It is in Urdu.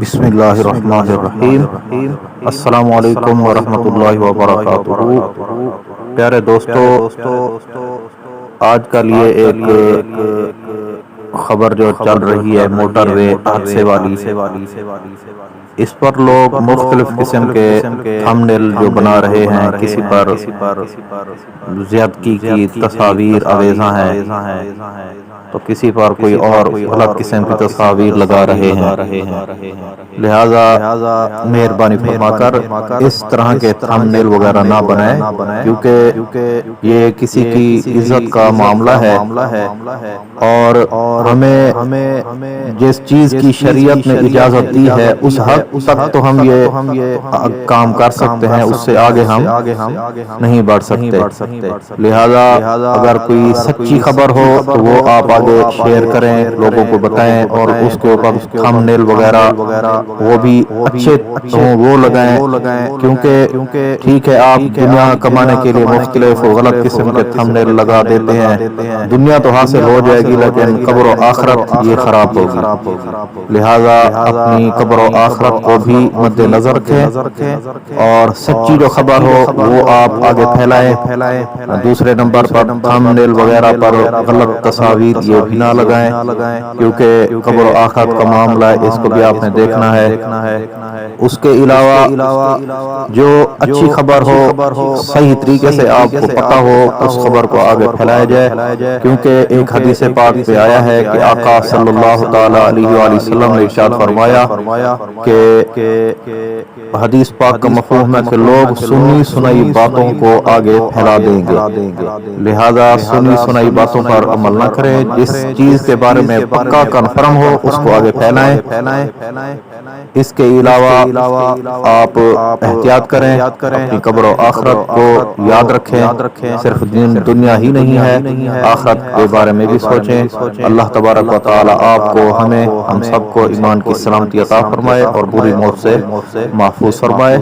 بسم اللہ الرحمن الرحیم۔ السلام علیکم ورحمۃ اللہ وبرکاتہ۔ پیارے دوستو، آج کل یہ ایک خبر جو چل رہی ہے موٹر وے حادثے والی، اس پر لوگ مختلف قسم کے تھمب نیل جو بنا رہے ہیں، کسی پر زیادتی کی تصاویر آویزاں ہیں تو کسی پر کوئی اور غلط قسم کی تصاویر لگا رہے ہیں۔ لہذا مہربانی فرما کر اس طرح کے تھمب نیل وغیرہ نہ بنائیں، کیونکہ یہ کسی کی عزت کا معاملہ ہے، اور ہمیں جس چیز کی شریعت نے اجازت دی ہے اس حد تک تو ہم یہ کام کر سکتے ہیں، اس سے آگے ہم نہیں بڑھ سکتے۔ لہذا اگر کوئی سچی خبر ہو تو وہ آپ آگے شیئر کریں، لوگوں کو بتائیں، اور اس کے اوپر تھمب نیل وغیرہ وہ بھی اچھے وہ لگائیں، کیونکہ ٹھیک ہے آپ دنیا کمانے کے لیے مختلف غلط قسم کے تھمب نیل لگا دیتے ہیں، دنیا تو حاصل ہو جائے گی لیکن قبر و آخرت یہ خراب ہوگی۔ لہذا اپنی قبر و آخرت کو بھی مد نظر رکھیں، اور سچی جو خبر ہو وہ آپ آگے پھیلائیں۔ دوسرے نمبر پر تھمب نیل وغیرہ پر غلط تصاویر یہ بھی نہ لگائیں، کیونکہ قبر و آخرت کا معاملہ ہے، اس کو بھی آپ نے دیکھنا ہے۔ اس کے علاوہ جو اچھی خبر ہو، صحیح طریقے سے آپ کو پتہ ہو، اس خبر کو آگے پھیلایا جائے، کیونکہ ایک حدیث پاک پہ آیا ہے کہ آقا صلی اللہ تعالی علیہ وآلہ وسلم نے ارشاد فرمایا کہ حدیث پاک کا مفہوم ہے کہ لوگ سنی سنائی باتوں کو آگے پھیلا دیں گے، لہذا سنی سنائی باتوں پر عمل نہ کریں، جس چیز کے بارے میں پکا کنفرم ہو اس کو آگے پھیلائیں۔ اس کے علاوہ آپ احتیاط کریں، اپنی قبر و آخرت کو یاد رکھیں، صرف دنیا ہی نہیں ہے، آخرت کے بارے میں بھی سوچیں۔ اللہ تبارک و تعالی آپ کو، ہم سب کو ایمان کی سلامتی عطا فرمائے اور بری موت سے محفوظ فرمائے۔